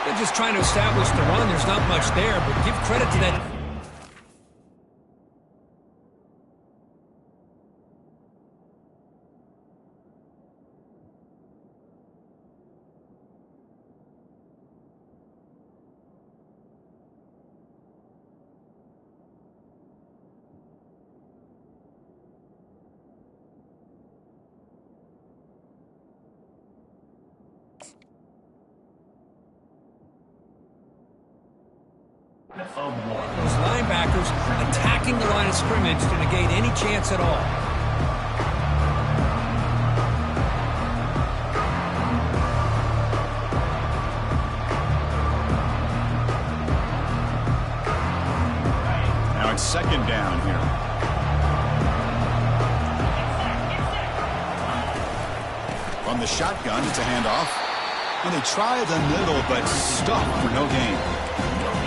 They're just trying to establish the run. There's not much there, but give credit to that. Those linebackers attacking the line of scrimmage to negate any chance at all. Now it's second down here. From the shotgun, it's a handoff. And they try the middle, but stuck for no gain.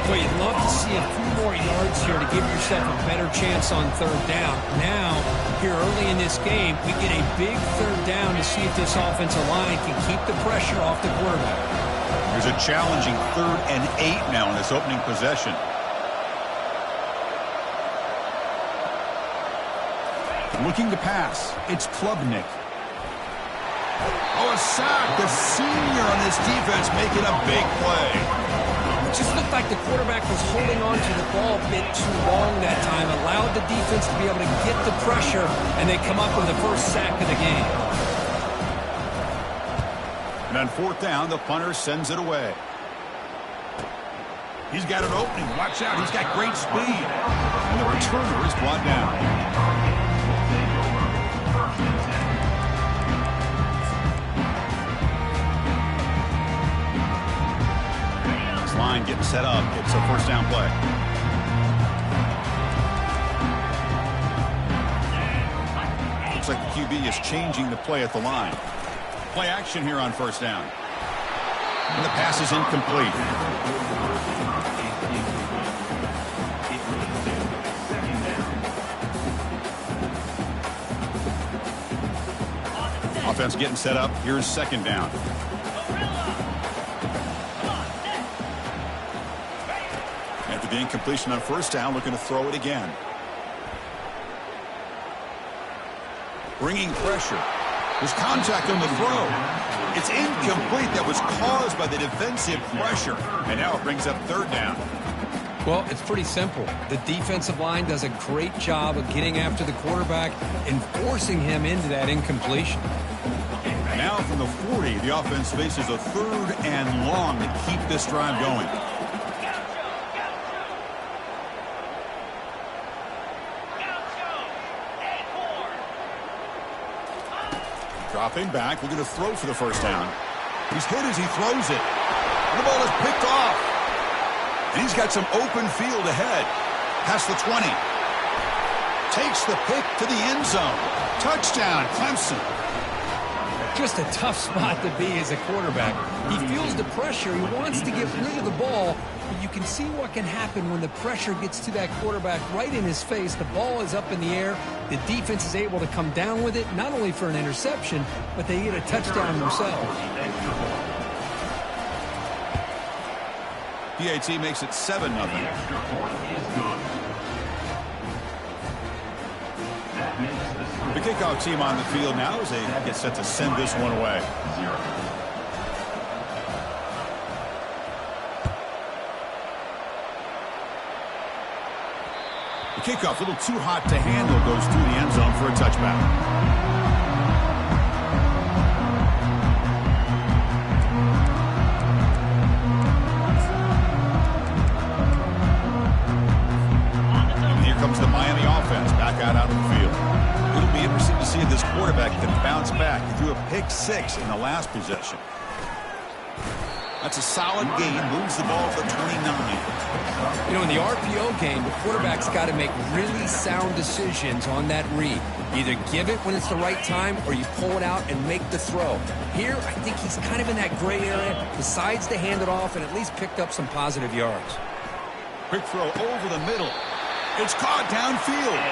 Well, you'd love to see a few more yards here to give yourself a better chance on third down. Now, here early in this game, we get a big third down to see if this offensive line can keep the pressure off the quarterback. There's a challenging 3rd and 8 now in this opening possession. Looking to pass. It's Klubnik. Oh, a sack. The senior on this defense making a big play. It just looked like the quarterback was holding on to the ball a bit too long that time, allowed the defense to be able to get the pressure, and they come up with the first sack of the game. And on 4th down, the punter sends it away. He's got an opening. Watch out. He's got great speed. And the returner is brought down. Line getting set up. It's a first down play. Looks like the QB is changing the play at the line. Play action here on first down. And the pass is incomplete. Offense getting set up. Here's second down. After the incompletion on first down, looking to throw it again. Bringing pressure. There's contact on the throw. It's incomplete. That was caused by the defensive pressure. And now it brings up third down. Well, it's pretty simple. The defensive line does a great job of getting after the quarterback and forcing him into that incompletion. Now from the 40, the offense faces a 3rd and long to keep this drive going. Dropping back, looking to throw for the first down. He's hit as he throws it. And the ball is picked off. And he's got some open field ahead. Past the 20. Takes the pick to the end zone. Touchdown, Clemson. Just a tough spot to be as a quarterback. He feels the pressure. He wants to get rid of the ball. But you can see what can happen when the pressure gets to that quarterback right in his face. The ball is up in the air. The defense is able to come down with it, not only for an interception, but they get a touchdown themselves. PAT makes it 7-0. The kickoff team on the field now as they get set to send this one away. The kickoff, a little too hot to handle, goes through the end zone for a touchback. The Miami offense back out onto the field. It'll be interesting to see if this quarterback can bounce back. He threw a pick 6 in the last possession. That's a solid gain. Moves the ball to the 29. You know, in the RPO game, the quarterback's got to make really sound decisions on that read. Either give it when it's the right time or you pull it out and make the throw. Here, I think he's kind of in that gray area, decides to hand it off and at least picked up some positive yards. Quick throw over the middle. It's caught downfield.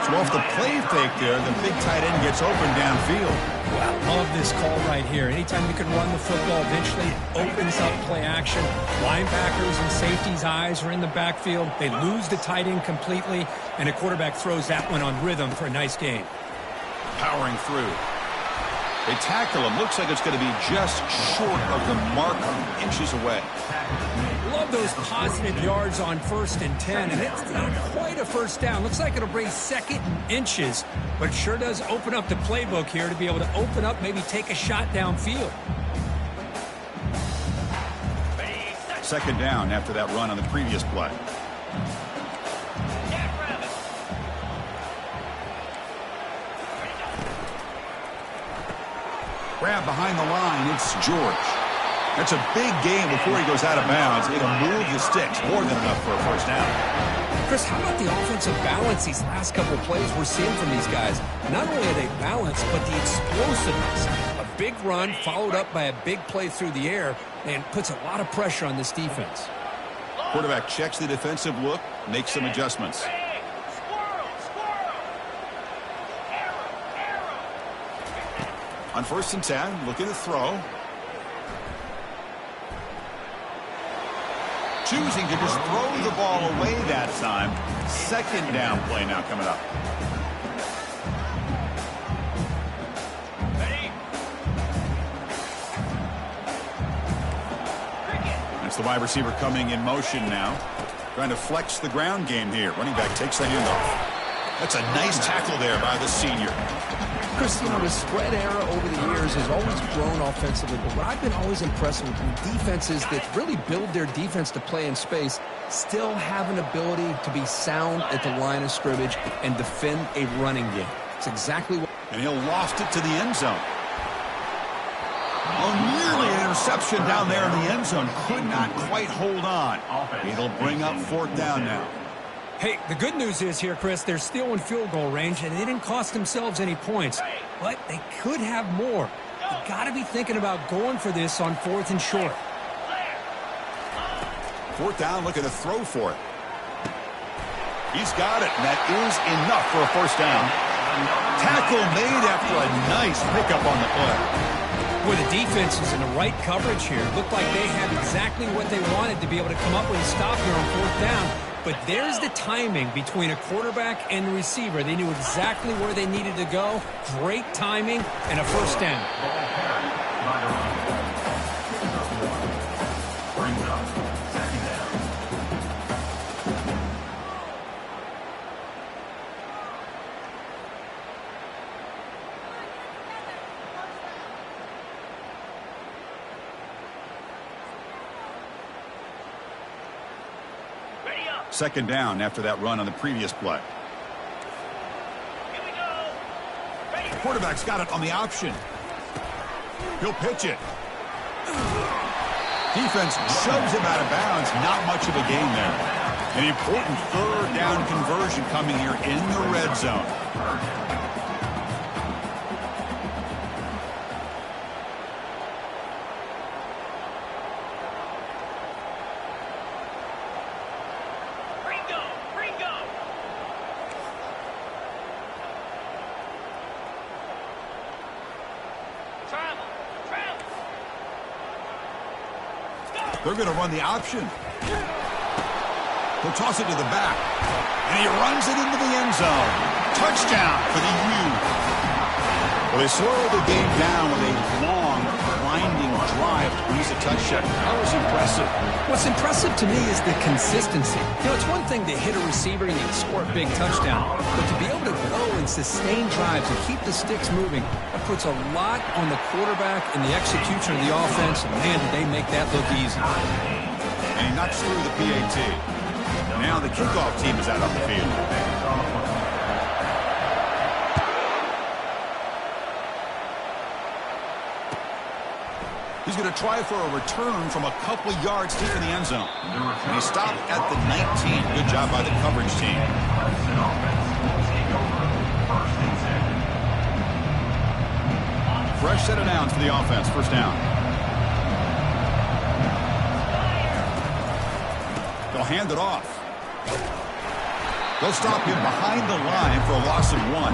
So off the play fake there, the big tight end gets open downfield. Well, I love this call right here. Anytime you can run the football, eventually it opens up play action. Linebackers and safeties' eyes are in the backfield. They lose the tight end completely, and a quarterback throws that one on rhythm for a nice gain. Powering through. They tackle him. Looks like it's going to be just short of the mark, inches away. Love those positive yards on 1st and 10, and it's not quite a first down. Looks like it'll bring 2nd and inches, but it sure does open up the playbook here to be able to open up, maybe take a shot downfield. 2nd down after that run on the previous play. Grab behind the line, it's George. That's a big gain before he goes out of bounds. It'll move the sticks, more than enough for a first down. Chris, how about the offensive balance these last couple plays we're seeing from these guys? Not only are they balanced, but the explosiveness. A big run followed up by a big play through the air and puts a lot of pressure on this defense. Quarterback checks the defensive look, makes some adjustments. On 1st and 10, looking to throw. Choosing to just throw the ball away that time. 2nd down play now coming up. That's the wide receiver coming in motion now. Trying to flex the ground game here. Running back takes the handoff. That's a nice tackle there by the senior. Chris, you know, the spread era over the years has always grown offensively, but what I've been always impressed with defenses that really build their defense to play in space still have an ability to be sound at the line of scrimmage and defend a running game. It's exactly what... And he'll loft it to the end zone. Oh, nearly an interception down there in the end zone. Could not quite hold on. It'll bring up 4th down now. Hey, the good news is here, Chris, they're still in field goal range, and they didn't cost themselves any points. But they could have more. You got to be thinking about going for this on 4th and short. 4th down, looking to throw for it. He's got it, and that is enough for a first down. Tackle made after a nice pickup on the play. Boy, the defense is in the right coverage here. Looked like they had exactly what they wanted to be able to come up with a stop here on 4th down. But there's the timing between a quarterback and the receiver. They knew exactly where they needed to go. Great timing and a first down. Second down after that run on the previous play. The quarterback's got it on the option. He'll pitch it. Defense shoves him out of bounds. Not much of a gain there. An important 3rd down conversion coming here in the red zone. They're going to run the option. He'll toss it to the back. And he runs it into the end zone. Touchdown for the U. Well, they slowed the game down with a long, winding drive to produce a touchdown. That was impressive. What's impressive to me is the consistency. You know, it's one thing to hit a receiver and you score a big touchdown, but to be able to go and sustain drives and keep the sticks moving, that puts a lot on the quarterback and the execution of the offense. And man, did they make that look easy. And he knocks through the PAT. Now the kickoff team is out on the field. He's going to try for a return from a couple yards deep in the end zone. And he stopped at the 19. Good job by the coverage team. Fresh set of downs for the offense. First down. They'll hand it off. They'll stop him behind the line for a loss of 1.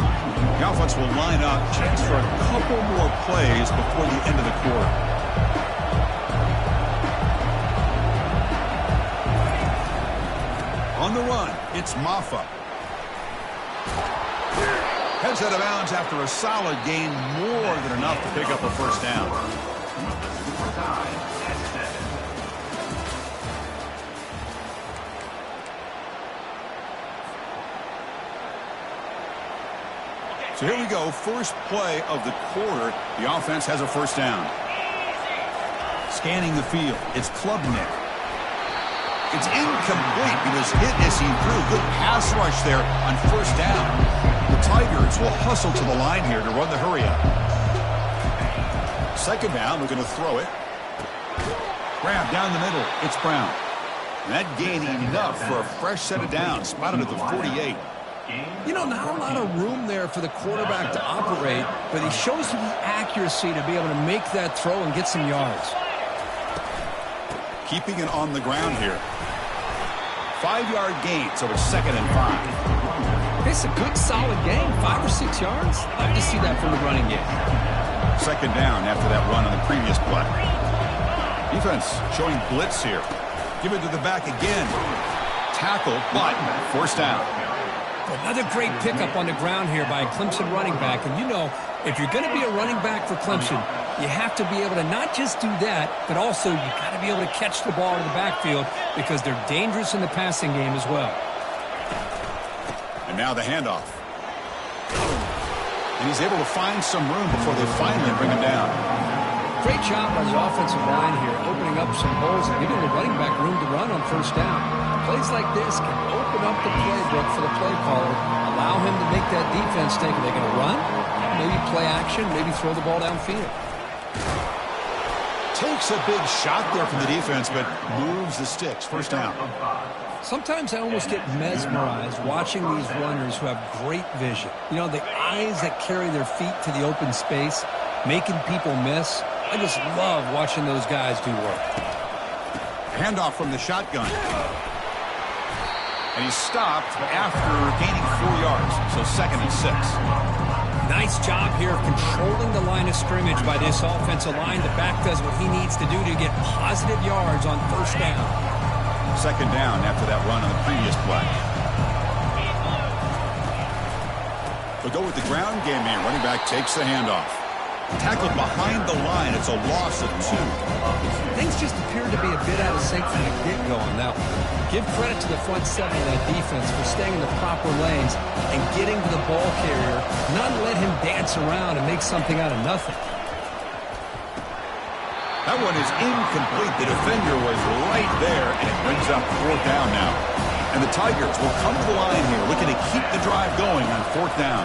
The offense will line up, chance for a couple more plays before the end of the quarter. On the run, it's Maffa. Heads out of bounds after a solid gain, more than enough to pick up a first down. So here we go, first play of the quarter. The offense has a first down. Scanning the field, it's Klubnik. It's incomplete. He was hit as he threw. Good pass rush there on first down. The Tigers will hustle to the line here to run the hurry up. Second down, we're going to throw it. Grab down the middle. It's Brown. And that gained enough for a fresh set of downs. Spotted at the 48. You know, not a lot of room there for the quarterback to operate, but he shows the accuracy to be able to make that throw and get some yards. Keeping it on the ground here. 5-yard gain, so it's 2nd and 5. It's a good, solid gain, 5 or 6 yards. Love to see that from the running game. Second down after that run on the previous play. Defense showing blitz here. Give it to the back again. Tackle, but forced down. Another great pickup on the ground here by a Clemson running back. And you know, if you're going to be a running back for Clemson, you have to be able to not just do that, but also you got to be able to catch the ball in the backfield because they're dangerous in the passing game as well. And now the handoff. And he's able to find some room before they finally bring him down. Great job by the offensive line here, opening up some holes and giving the running back room to run on first down. Plays like this can open up the playbook for the play caller, allow him to make that defense think, are they going to run? Maybe play action, maybe throw the ball downfield. Takes a big shot there from the defense, but moves the sticks. First down. Sometimes I almost get mesmerized watching these runners who have great vision. You know, the eyes that carry their feet to the open space, making people miss. I just love watching those guys do work. Handoff from the shotgun. And he's stopped after gaining 4 yards, so 2nd and 6. Nice job here of controlling the line of scrimmage by this offensive line. The back does what he needs to do to get positive yards on first down. Second down after that run on the previous play. We'll go with the ground game here. Running back takes the handoff. Tackled behind the line. It's a loss of 2. Things just appear to be a bit out of sync from the get-go on that one. Give credit to the front seven of that defense for staying in the proper lanes and getting to the ball carrier, not let him dance around and make something out of nothing. That one is incomplete. The defender was right there, and it brings up 4th down now. And the Tigers will come to the line here, looking to keep the drive going on 4th down.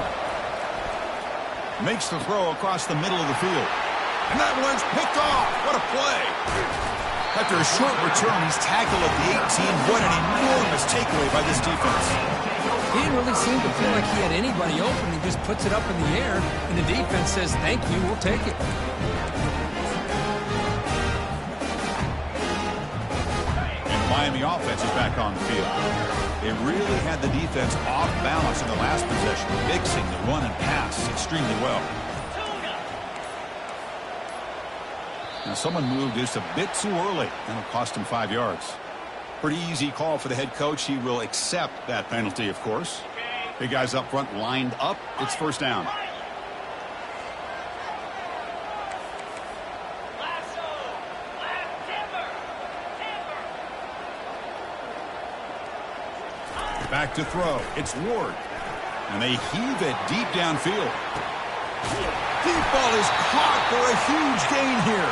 Makes the throw across the middle of the field. And that one's picked off. What a play. After a short return, he's tackled at the 18. What an enormous takeaway by this defense. He didn't really seem to feel like he had anybody open. He just puts it up in the air, and the defense says, thank you, we'll take it. And Miami offense is back on the field. They really had the defense off balance in the last possession, mixing the run and pass extremely well. Now someone moved just a bit too early, and it'll cost him 5 yards. Pretty easy call for the head coach. He will accept that penalty, of course. Big guys up front lined up. It's first down. Back to throw. It's Ward. And they heave it deep downfield. Deep ball is caught for a huge gain here.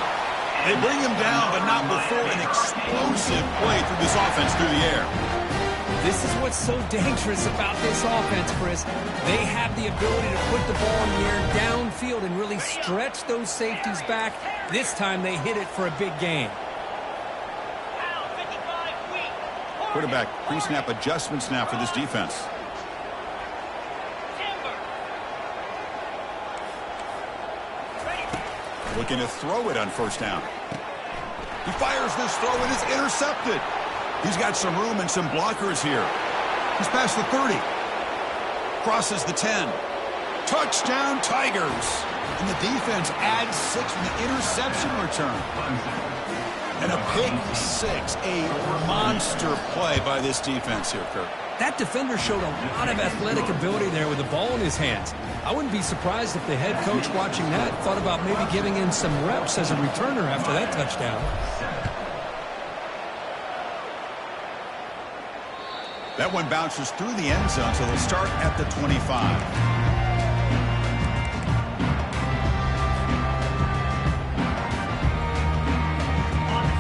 They bring him down, but not before an explosive play through this offense through the air. This is what's so dangerous about this offense, Chris. They have the ability to put the ball in the air downfield and really stretch those safeties back. This time they hit it for a big gain. Quarterback pre-snap adjustments now for this defense. Looking to throw it on first down. He fires this throw and it's intercepted. He's got some room and some blockers here. He's past the 30. Crosses the 10. Touchdown, Tigers. And the defense adds 6 from the interception return. And a pick 6. A monster play by this defense here, Kirk. That defender showed a lot of athletic ability there with the ball in his hands. I wouldn't be surprised if the head coach watching that thought about maybe giving in some reps as a returner after that touchdown. That one bounces through the end zone, so they'll start at the 25.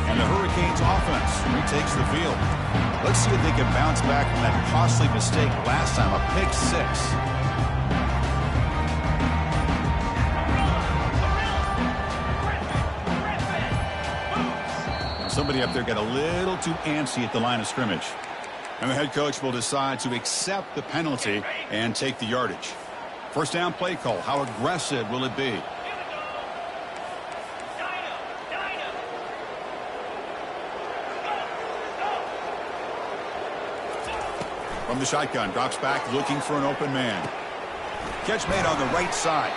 And the Hurricanes offense retakes the field. Let's see if they can bounce back from that costly mistake last time, a pick 6. Somebody up there got a little too antsy at the line of scrimmage. And the head coach will decide to accept the penalty and take the yardage. First down play call. How aggressive will it be? From the shotgun, drops back looking for an open man. Catch made on the right side.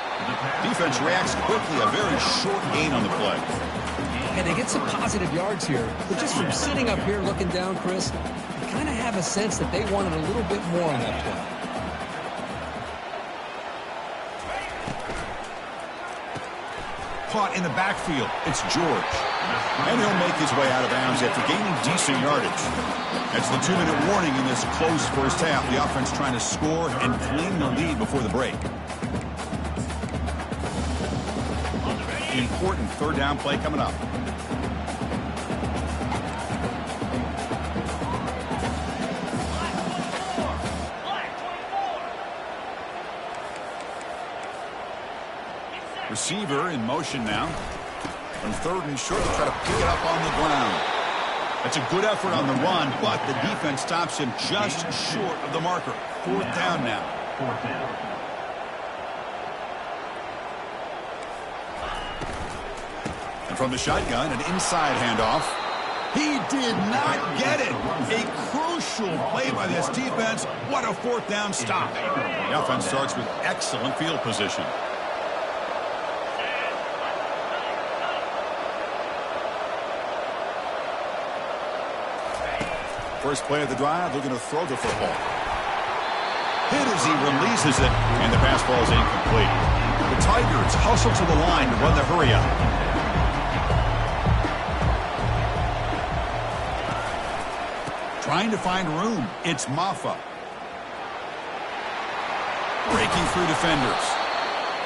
Defense reacts quickly. A very short gain on the play. And they get some positive yards here. But just from sitting up here looking down, Chris, you kind of have a sense that they wanted a little bit more on that play. Caught in the backfield. It's George. And he'll make his way out of bounds after gaining decent yardage. That's the 2-minute warning in this close first half. The offense trying to score and claim the lead before the break. Important third down play coming up. Receiver in motion now. On third and short, to try to pick it up on the ground. That's a good effort on the run, but the defense stops him just short of the marker. Fourth down now. And from the shotgun, an inside handoff. He did not get it. A crucial play by this defense. What a fourth down stop. The offense starts with excellent field position. First play of the drive, looking to throw the football. Hit as he releases it, and the pass ball is incomplete. The Tigers hustle to the line to run the hurry up. Trying to find room. It's Maffa. Breaking through defenders.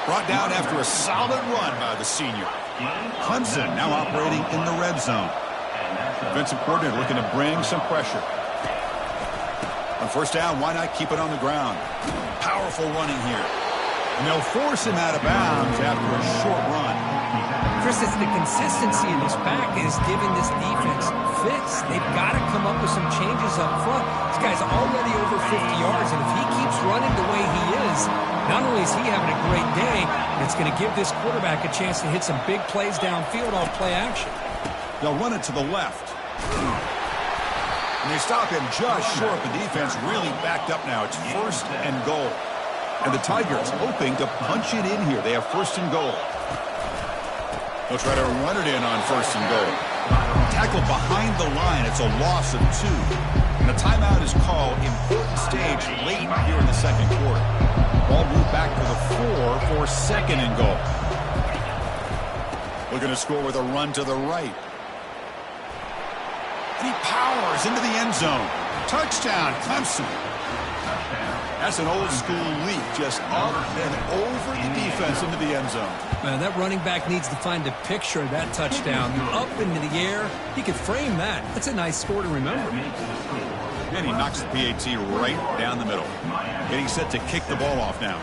Brought down after a solid run by the senior. Clemson now operating in the red zone. Defensive coordinator looking to bring some pressure. On first down, why not keep it on the ground? Powerful running here. And they'll force him out of bounds after a short run. Chris, it's the consistency in this back is giving this defense fits. They've got to come up with some changes up front. This guy's already over 50 yards, and if he keeps running the way he is, not only is he having a great day, but it's going to give this quarterback a chance to hit some big plays downfield off play action. They'll run it to the left. And they stop him just short. The defense really backed up now. It's first and goal. And the Tigers hoping to punch it in here. They have first and goal. They'll try to run it in on first and goal. Tackled behind the line. It's a loss of 2. And a timeout is called. Important stage late here in the second quarter. Ball moved back to the 4 for second and goal. Looking to score with a run to the right. And he powers into the end zone. Touchdown, Clemson. That's an old school leap, just up and over the defense into the end zone. Man, that running back needs to find a picture of that touchdown. Up into the air. He could frame that. That's a nice score to remember. And he knocks the PAT right down the middle. Getting set to kick the ball off now.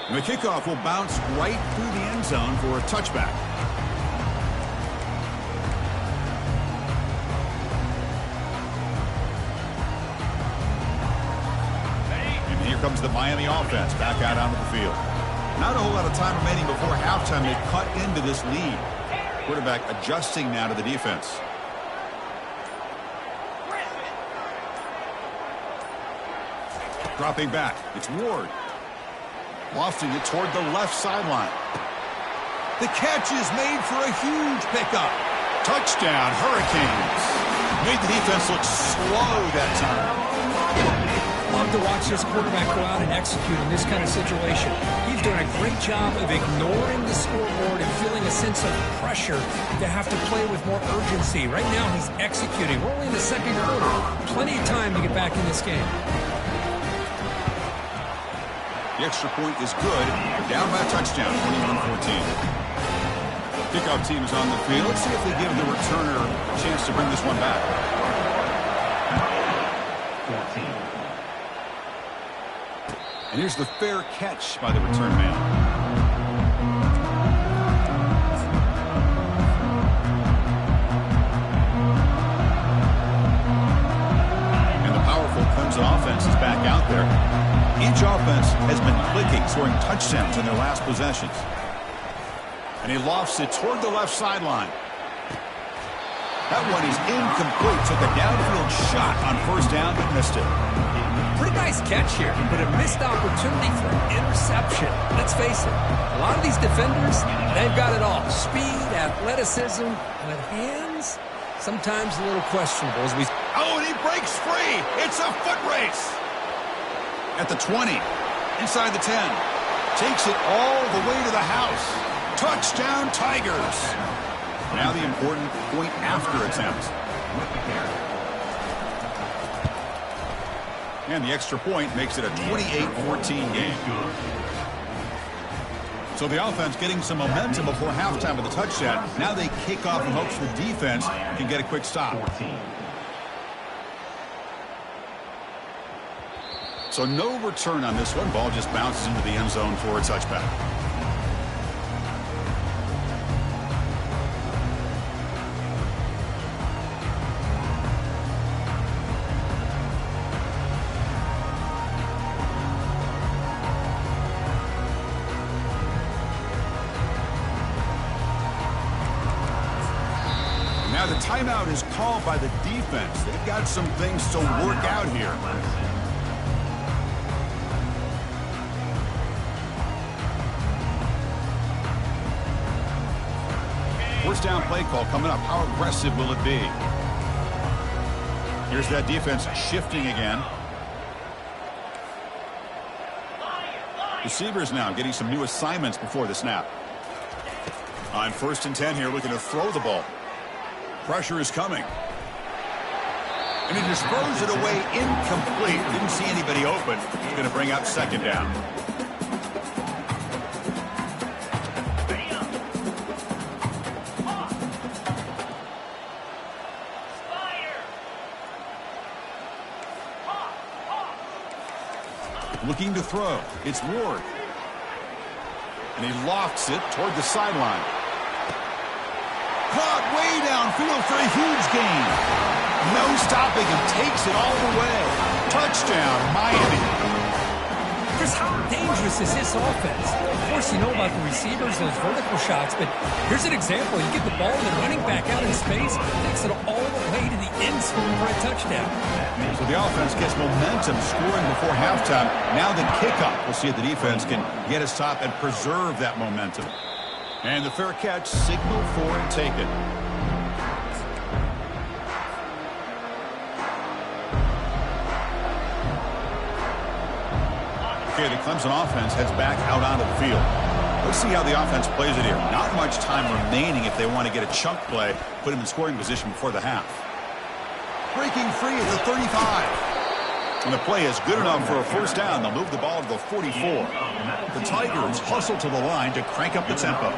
And the kickoff will bounce right through the end zone for a touchback. And here comes the Miami offense back out onto the field. Not a whole lot of time remaining before halftime. They cut into this lead. Quarterback adjusting now to the defense. Dropping back. It's Ward. Lofting it toward the left sideline. The catch is made for a huge pickup. Touchdown, Hurricanes. Made the defense look slow that time. Love to watch this quarterback go out and execute in this kind of situation. He's doing a great job of ignoring the scoreboard and feeling a sense of pressure to have to play with more urgency. Right now, he's executing. We're only in the second quarter. Plenty of time to get back in this game. The extra point is good. Down by a touchdown, 21-14. Kickoff team is on the field. Let's see if they give the returner a chance to bring this one back. 14. And here's the fair catch by the return man. And the powerful Clemson offense is back out there. Each offense has been clicking, scoring touchdowns in their last possessions. And he lofts it toward the left sideline. That one is incomplete. Took a downfield shot on first down, but missed it. Pretty nice catch here, but a missed opportunity for an interception. Let's face it, a lot of these defenders, they've got it all. Speed, athleticism, but hands, sometimes a little questionable. Oh, and he breaks free. It's a foot race. At the 20, inside the 10. Takes it all the way to the house. Touchdown, Tigers. Now the important point after attempt. And the extra point makes it a 28-14 game. So the offense getting some momentum before halftime with a touchdown. Now they kick off in hopes the defense can get a quick stop. 14. So no return on this one. Ball just bounces into the end zone for a touchback. Now the timeout is called by the defense. They've got some things to work out here. First down play call coming up. How aggressive will it be? Here's that defense shifting again. Receivers now getting some new assignments before the snap. On 1st and 10 here, looking to throw the ball. Pressure is coming. And he just throws it away incomplete. Didn't see anybody open. He's going to bring up 2nd down. Looking to throw. It's Ward. And he lofts it toward the sideline. Caught way downfield for a huge gain. No stopping him. Takes it all the way. Touchdown, Miami. Chris, how dangerous is this offense? Of course, you know about the receivers, those vertical shots, but here's an example. You get the ball and the running back out in space, takes it all the way to the end zone for a touchdown. So the offense gets momentum, scoring before halftime. Now the kickoff. We'll see if the defense can get a stop and preserve that momentum. And the fair catch, signal for and taken. Okay, the Clemson offense heads back out onto the field. Let's see how the offense plays it here. Not much time remaining if they want to get a chunk play, put him in scoring position before the half. Breaking free at the 35. And the play is good enough for a first down. They'll move the ball to the 44. The Tigers hustle to the line to crank up the tempo.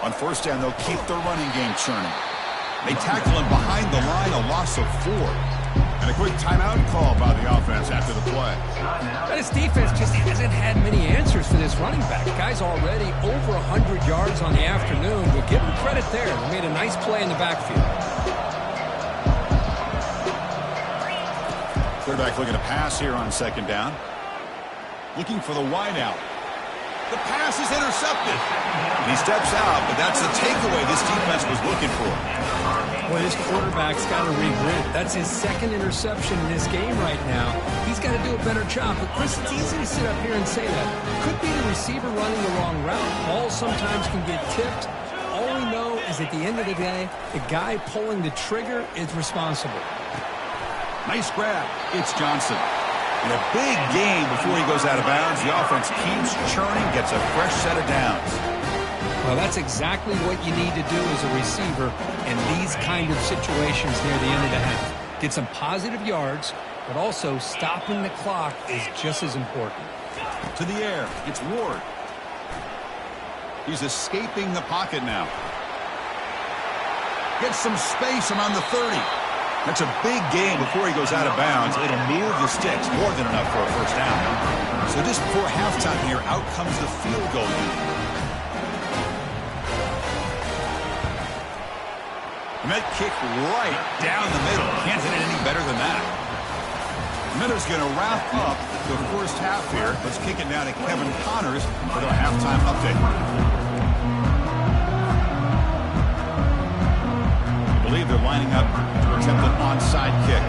On first down, they'll keep their running game churning. They tackle him behind the line, a loss of 4. And a quick timeout call by the offense after the play. This defense just hasn't had many answers for this running back. Guy's already over 100 yards on the afternoon. We'll give him credit there. They made a nice play in the backfield. Quarterback looking to pass here on 2nd down. Looking for the wide out. The pass is intercepted. And he steps out, but that's the takeaway this defense was looking for. Boy, this quarterback's got to regroup. That's his second interception in this game right now. He's got to do a better job. But, Chris, it's easy to sit up here and say that. Could be the receiver running the wrong route. Balls sometimes can get tipped. All we know is at the end of the day, the guy pulling the trigger is responsible. Nice grab. It's Johnson. In a big game before he goes out of bounds, the offense keeps churning, gets a fresh set of downs. Well, that's exactly what you need to do as a receiver in these kind of situations near the end of the half. Get some positive yards, but also stopping the clock is just as important. To the air, it's Ward. He's escaping the pocket now. Gets some space around the 30. That's a big game before he goes out of bounds. It'll move the sticks, more than enough for a first down. So just before halftime here, out comes the field goal unit. And that kick right down the middle. Can't hit it any better than that. Miller's going to wrap up the first half here. Let's kick it down to Kevin Connors with our halftime update. I believe they're lining up to attempt an onside kick.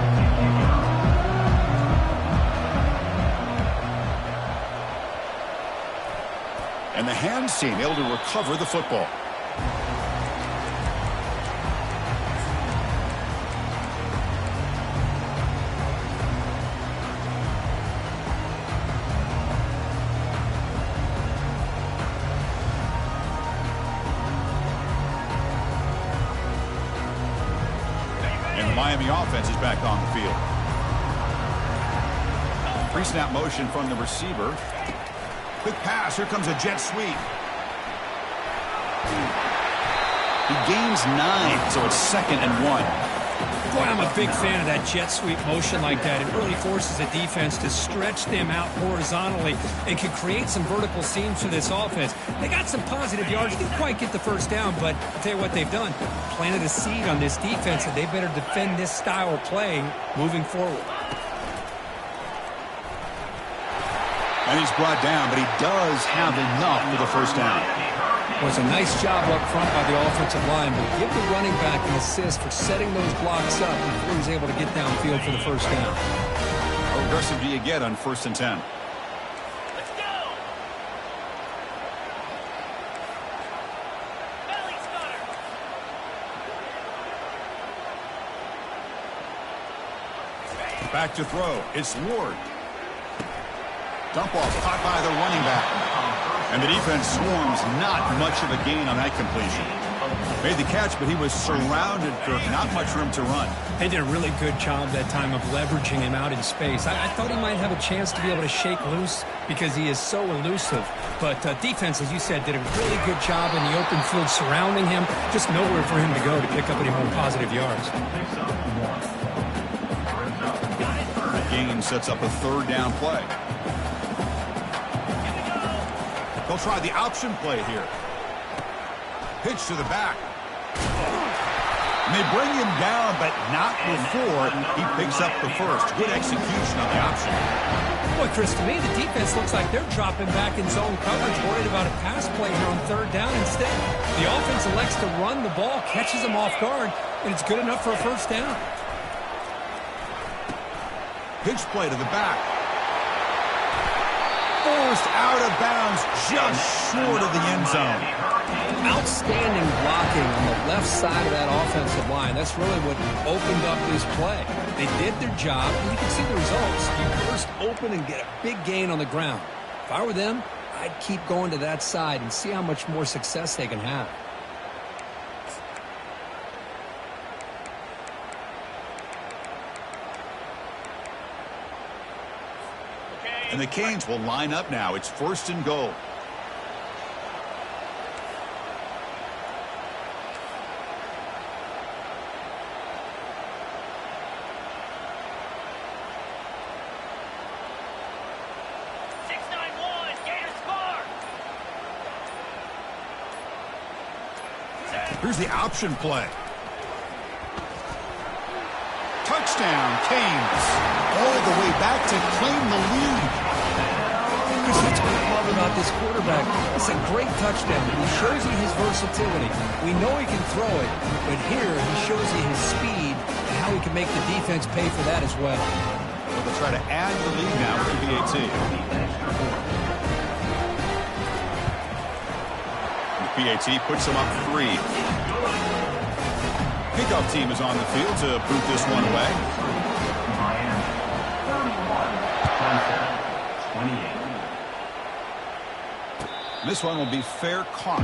And the hands team able to recover the football. Miami offense is back on the field. Pre-snap motion from the receiver. Quick pass. Here comes a jet sweep. He gains 9, so it's 2nd and 1. Boy, I'm a big fan of that jet sweep motion like that. It really forces the defense to stretch them out horizontally and can create some vertical seams for this offense. They got some positive yards. Didn't quite get the first down, but I'll tell you what they've done. Planted a seed on this defense, and they better defend this style of play moving forward. And he's brought down, but he does have enough for the first down. Was a nice job up front by the offensive line, but give the running back an assist for setting those blocks up before he's able to get downfield for the first down. How aggressive do you get on 1st and 10? Let's go! Belly stunner! Back to throw. It's Ward. Dump off caught by the running back. And the defense swarms, not much of a gain on that completion. Made the catch, but he was surrounded, Kirk. Not much room to run. They did a really good job that time of leveraging him out in space. I thought he might have a chance to be able to shake loose because he is so elusive. But defense, as you said, did a really good job in the open field surrounding him. Just nowhere for him to go to pick up any more positive yards. The gain sets up a 3rd down play. They'll try the option play here. Pitch to the back. And they bring him down, but not before he picks up the first. Good execution on the option. Boy, Chris, to me, the defense looks like they're dropping back in zone coverage, worried about a pass play here on 3rd down instead. The offense elects to run the ball, catches them off guard, and it's good enough for a first down. Pitch play to the back. Forced out of bounds, just short of the end zone. Outstanding blocking on the left side of that offensive line. That's really what opened up this play. They did their job, and you can see the results. You burst open and get a big gain on the ground. If I were them, I'd keep going to that side and see how much more success they can have. And the Canes will line up now. It's 1st and goal. Here's the option play. Touchdown, Canes. All the way back to claim the lead. That's what I love about this quarterback. It's a great touchdown. He shows you his versatility. We know he can throw it, but here he shows you his speed and how he can make the defense pay for that as well. They'll try to add the lead now for PAT. PAT puts them up 3. Kickoff team is on the field to boot this one away. This one will be fair caught.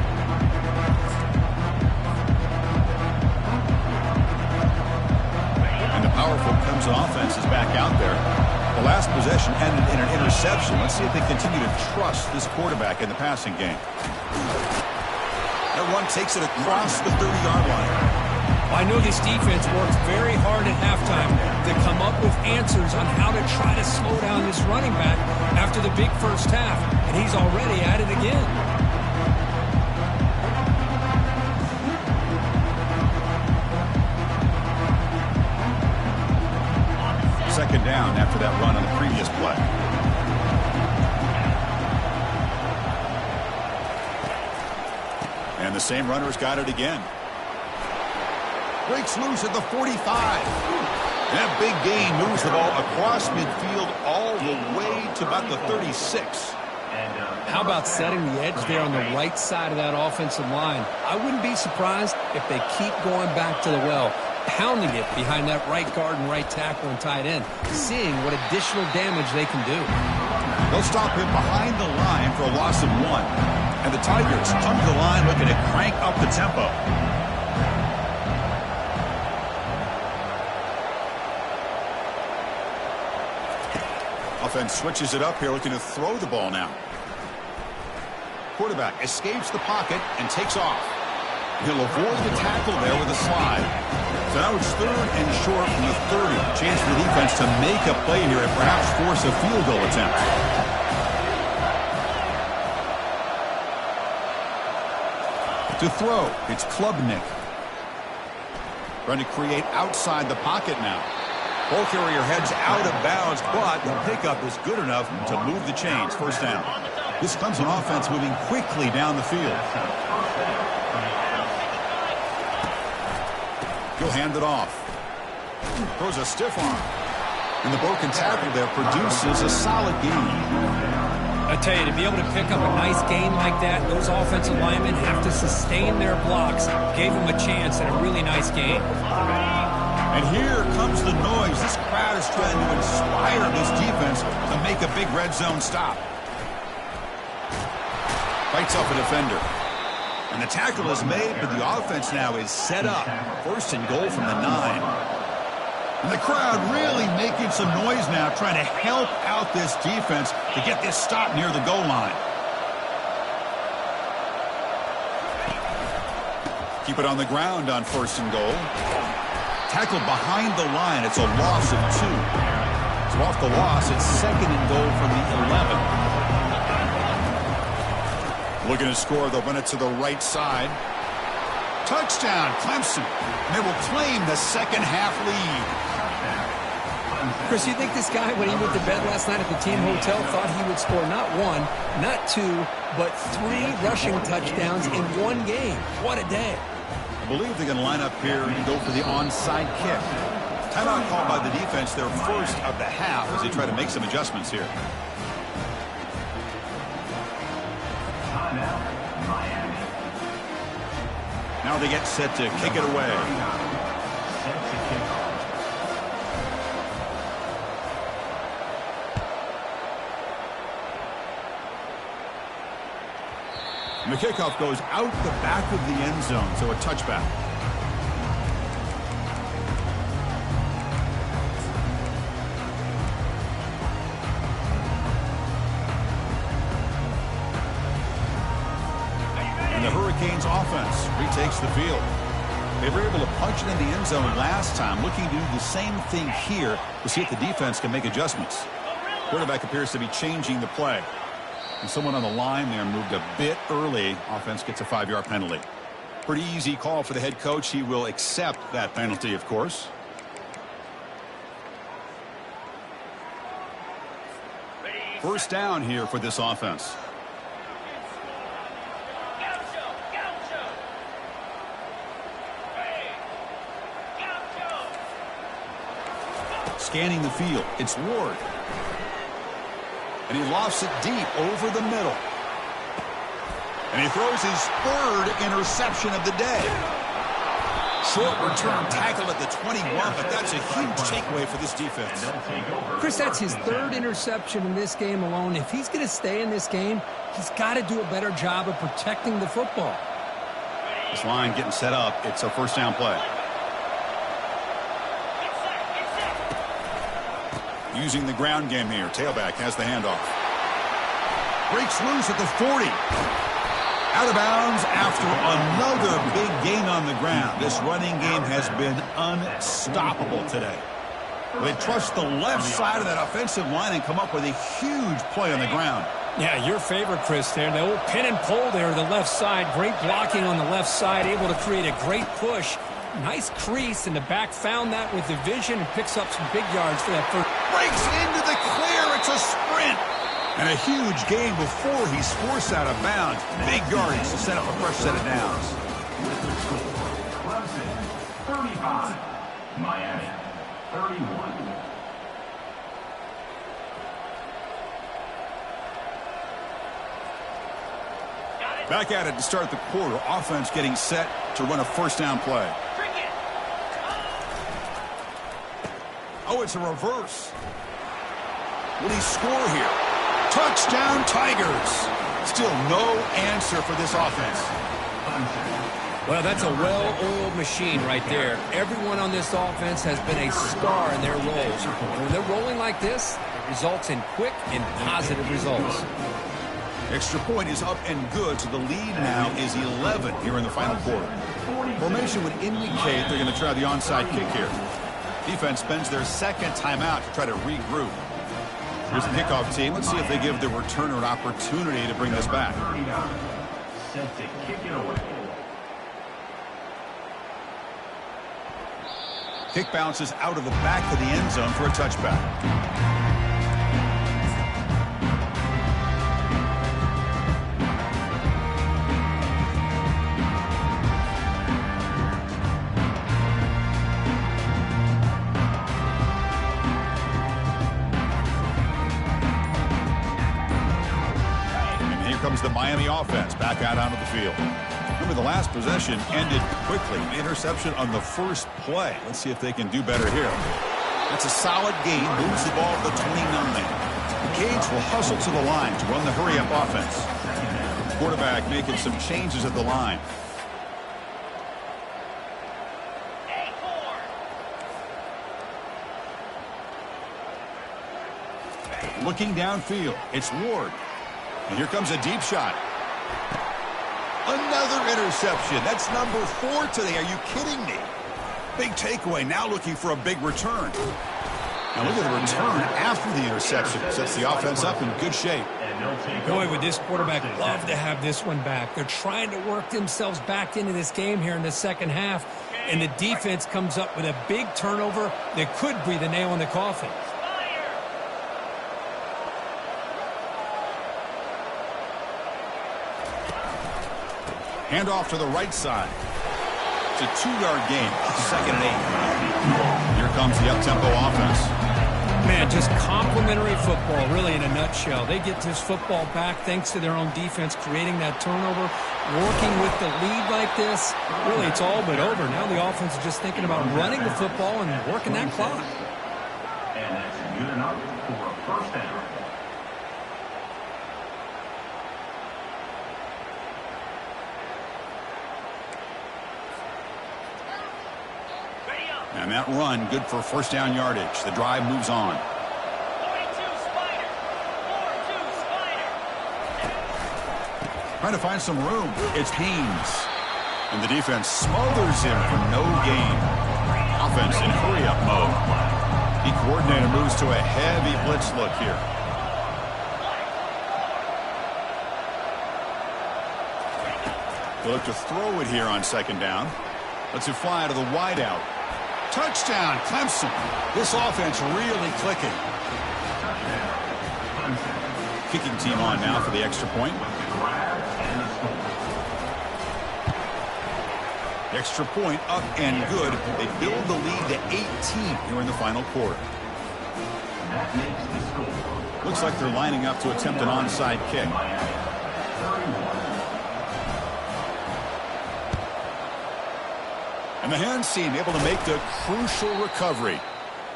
And the powerful Clemson offense is back out there. The last possession ended in an interception. Let's see if they continue to trust this quarterback in the passing game. That one takes it across the 30-yard line. I know this defense works very hard at halftime to come up with answers on how to try to slow down this running back after the big first half, and he's already at it again. Second down after that run on the previous play. And the same runner's got it again. Breaks loose at the 45. That big gain moves the ball across midfield all the way to about the 36. How about setting the edge there on the right side of that offensive line? I wouldn't be surprised if they keep going back to the well, pounding it behind that right guard and right tackle and tight end, seeing what additional damage they can do. They'll stop him behind the line for a loss of 1. And the Tigers come to the line looking to crank up the tempo. Offense switches it up here, looking to throw the ball now. Quarterback escapes the pocket and takes off. He'll avoid the tackle there with a slide. So now it's 3rd and short from the 30. Chance for the defense to make a play here and perhaps force a field goal attempt. To throw, it's Klubnik. Trying to create outside the pocket now. Ball carrier heads out of bounds, but the pickup is good enough to move the chains. First down. This Clemson offense moving quickly down the field. He'll hand it off. Throws a stiff arm. And the broken tackle there produces a solid gain. I tell you, to be able to pick up a nice gain like that, those offensive linemen have to sustain their blocks. Gave them a chance at a really nice gain. And here comes the noise. This crowd is trying to inspire this defense to make a big red zone stop. Fights up a defender. And the tackle is made, but the offense now is set up. 1st and goal from the 9. And the crowd really making some noise now, trying to help out this defense to get this stop near the goal line. Keep it on the ground on 1st and goal. Tackled behind the line. It's a loss of 2. So off the loss, it's 2nd and goal from the 11. Looking to score, they'll run it to the right side. Touchdown, Clemson. And they will claim the second half lead. Chris, you think this guy, when he went to bed last night at the team hotel, thought he would score not 1, not 2, but 3 rushing touchdowns in one game? What a day. I believe they're going to line up here and go for the onside kick. Timeout called by the defense, their first of the half, as they try to make some adjustments here. Now they get set to kick it away. And the kickoff goes out the back of the end zone, so a touchback. And the Hurricanes offense retakes the field. They were able to punch it in the end zone last time, looking to do the same thing here to see if the defense can make adjustments. Quarterback appears to be changing the play. And someone on the line there moved a bit early. Offense gets a 5-yard penalty. Pretty easy call for the head coach. He will accept that penalty, of course. First down here for this offense. scanning the field. It's Ward. And he lofts it deep over the middle. And he throws his third interception of the day. Short return tackle at the 21, but that's a huge takeaway for this defense. Chris, that's his third interception in this game alone. If he's going to stay in this game, he's got to do a better job of protecting the football. This line getting set up. It's a first down play. Using the ground game here. Tailback has the handoff. Breaks loose at the 40. Out of bounds after another big gain on the ground. This running game has been unstoppable today. They trust the left side of that offensive line and come up with a huge play on the ground. Yeah, your favorite, Chris, there. The old pin and pull there to the left side. Great blocking on the left side, able to create a great push. Nice crease, and the back found that with the vision and picks up some big yards for that first. Breaks into the clear. It's a sprint. And a huge gain before he's forced out of bounds. Big yardage to set up a fresh set of downs. Clemson, 35. Miami, 31. Back at it to start the quarter. Offense getting set to run a first down play. Oh, it's a reverse. Will he score here? Touchdown, Tigers. Still no answer for this offense. Well, that's a well-oiled machine right there. Everyone on this offense has been a star in their roles. When they're rolling like this, it results in quick and positive results. Extra point is up and good, so the lead now is 11 here in the final quarter. Formation would indicate they're going to try the onside kick here. Defense spends their second timeout to try to regroup. Here's the kickoff team. Let's see if they give the returner an opportunity to bring this back. Set to kick it away. Kick bounces out of the back of the end zone for a touchback. Comes the Miami offense back out onto the field. Remember, the last possession ended quickly. An interception on the first play. Let's see if they can do better here. That's a solid gain. Moves the ball to the 29. Gage will hustle to the line to run the hurry-up offense. Quarterback making some changes at the line. Looking downfield, it's Ward. And here comes a deep shot. Another interception. That's number 4 today. Are you kidding me? Big takeaway. Now looking for a big return. Now look at the return after the interception. Sets the offense up in good shape. Boy, would this quarterback love to have this one back. They're trying to work themselves back into this game here in the second half. And the defense comes up with a big turnover that could breathe a nail in the coffin. Handoff to the right side. It's a 2-yard gain. Second and 8. Here comes the up-tempo offense. Man, just complimentary football, really, in a nutshell. They get this football back thanks to their own defense, creating that turnover, working with the lead like this. Really, it's all but over. Now the offense is just thinking about running the football and working that clock. And that's good enough for a first down. And that run, good for first down yardage. The drive moves on. 42 Spider. 4-2 Spider. Trying to find some room. It's Haynes. And the defense smothers him for no gain. Offense in hurry-up mode. The coordinator moves to a heavy blitz look here. They'll look to throw it here on second down. Let's it fly to the wideout. Touchdown, Clemson. This offense really clicking. Kicking team on now for the extra point. Extra point up and good. They build the lead to 18 here in the final quarter. That makes the score. Looks like they're lining up to attempt an onside kick. And the hands team able to make the crucial recovery.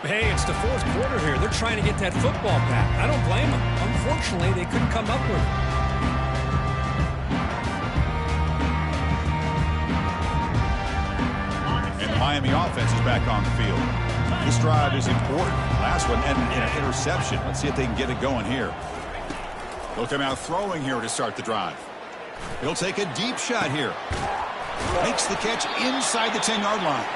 Hey, it's the fourth quarter here. They're trying to get that football back. I don't blame them. Unfortunately, they couldn't come up with it. And the Miami offense is back on the field. This drive is important. Last one ended in an interception. Let's see if they can get it going here. They'll come out throwing here to start the drive. He'll take a deep shot here. Makes the catch inside the 10-yard line.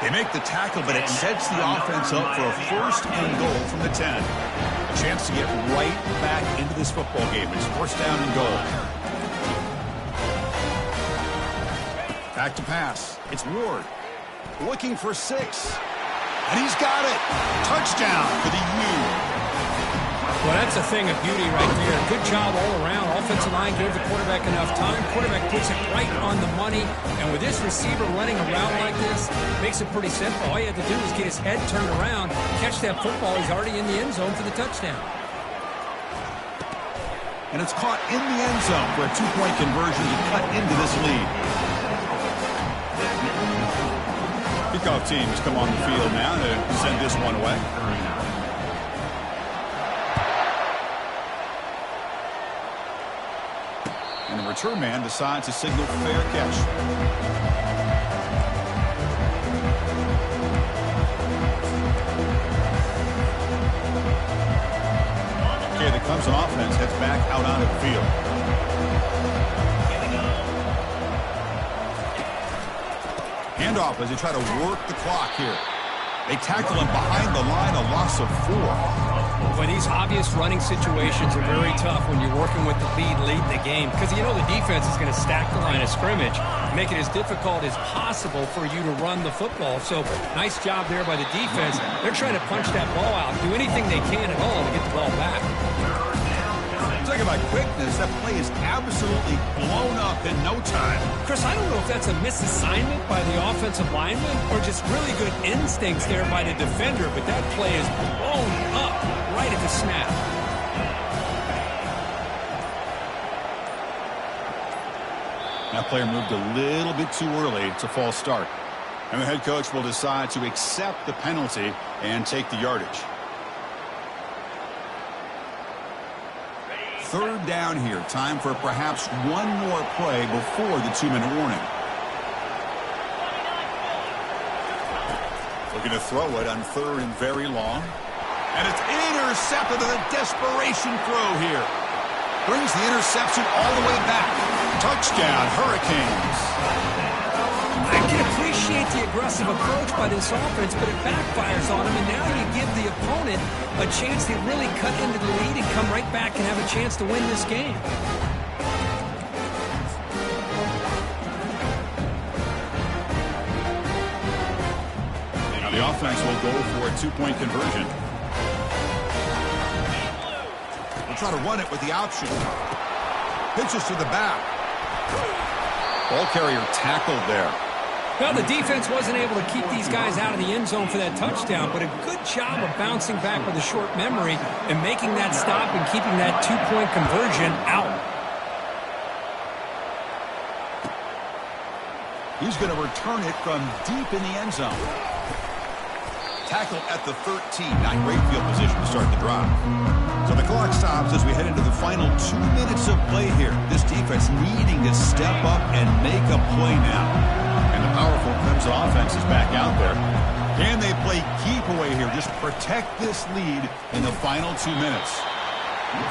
They make the tackle, but it sets the offense up for a first and goal from the 10. A chance to get right back into this football game. It's first down and goal. Back to pass. It's Ward. Looking for 6. And he's got it. Touchdown for the U. Well, that's a thing of beauty right there. Good job all around. Offensive line gave the quarterback enough time. Quarterback puts it right on the money. And with this receiver running around like this, makes it pretty simple. All you have to do is get his head turned around, catch that football. He's already in the end zone for the touchdown. And it's caught in the end zone for a 2-point conversion to cut into this lead. Kickoff teams come on the field now to send this one away. And the return man decides to signal fair catch. Okay, the Clemson offense heads back out onto the field. Handoff as they try to work the clock here. They tackle him behind the line, a loss of 4. Boy, these obvious running situations are very tough when you're working with the lead late in the game because you know the defense is going to stack the line of scrimmage, make it as difficult as possible for you to run the football. So nice job there by the defense. They're trying to punch that ball out, do anything they can at all to get the ball back. Talking about quickness, that play is absolutely blown up in no time. Chris, I don't know if that's a misassignment by the offensive lineman or just really good instincts there by the defender, but that play is blown up right at the snap. That player moved a little bit too early. It's a false start. And the head coach will decide to accept the penalty and take the yardage. Third down here. Time for perhaps one more play before the 2-minute warning. Looking to throw it on third and very long. And it's intercepted with a desperation throw here. Brings the interception all the way back. Touchdown, Hurricanes. I can appreciate the aggressive approach by this offense, but it backfires on them, and now you give the opponent a chance to really cut into the lead and come right back and have a chance to win this game. Now the offense will go for a 2-point conversion. We'll try to run it with the option. Pitches to the back. Ball carrier tackled there. Well, the defense wasn't able to keep these guys out of the end zone for that touchdown, but a good job of bouncing back with a short memory and making that stop and keeping that 2-point conversion out. He's going to return it from deep in the end zone. Tackle at the 13. Not great field position to start the drive. So the clock stops as we head into the final 2 minutes of play here. This defense needing to step up and make a play now. And the powerful Clemson offense is back out there. Can they play keep away here? Just protect this lead in the final 2 minutes.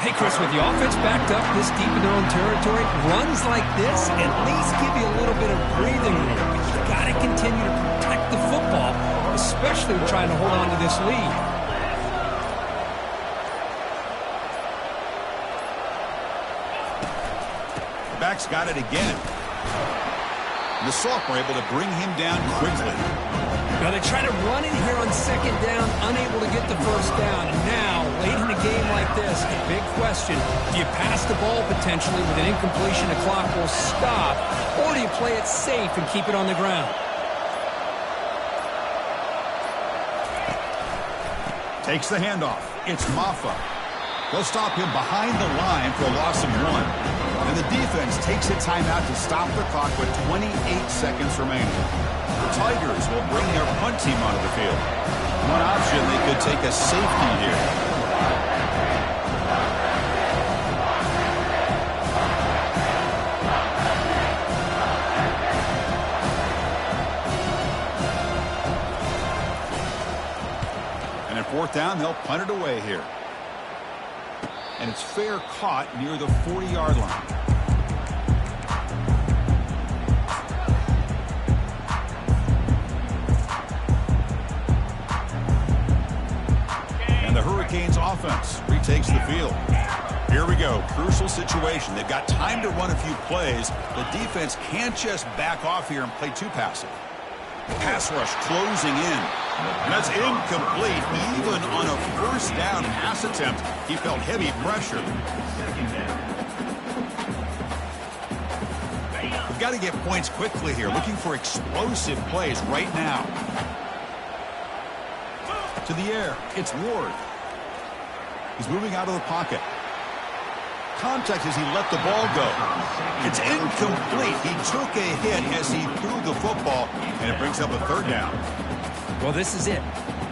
Hey, Chris, with the offense backed up this deep in their own territory, runs like this at least give you a little bit of breathing room. But you got to continue to protect the football, especially trying to hold on to this lead. The back's got it again. The sophomore able to bring him down quickly. Now they try to run in here on second down, unable to get the first down. And now, late in a game like this, the big question, do you pass the ball potentially with an incompletion, the clock will stop, or do you play it safe and keep it on the ground? Takes the handoff. It's Maffa. They'll stop him behind the line for a loss of 1. And the defense takes a timeout to stop the clock with 28 seconds remaining. The Tigers will bring their punt team onto the field. One option, they could take a safety here. And at 4th down, they'll punt it away here. And it's fair caught near the 40-yard line. And the Hurricanes offense retakes the field. Here we go. Crucial situation. They've got time to run a few plays. The defense can't just back off here and play too passive. Pass rush closing in. And that's incomplete. Even on a 1st down pass attempt, he felt heavy pressure. We've got to get points quickly here. Looking for explosive plays right now. To the air. It's Ward. He's moving out of the pocket. Contact as he let the ball go. It's incomplete. He took a hit as he threw the football, and it brings up a 3rd down. Well, this is it.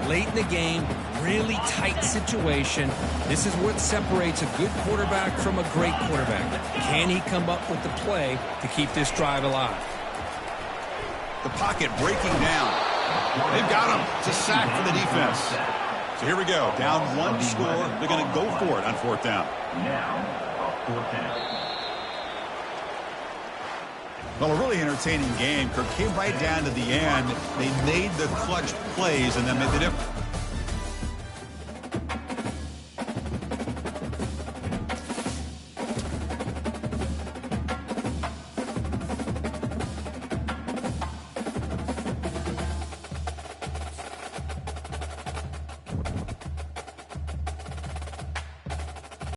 Late in the game, really tight situation. This is what separates a good quarterback from a great quarterback. Can he come up with the play to keep this drive alive? The pocket breaking down. They've got him to sack for the defense. So here we go. Down 1 score. They're going to go for it on 4th down. Now, 4th down. Well, a really entertaining game. Kirk came right down to the end. They made the clutch plays and then made the difference.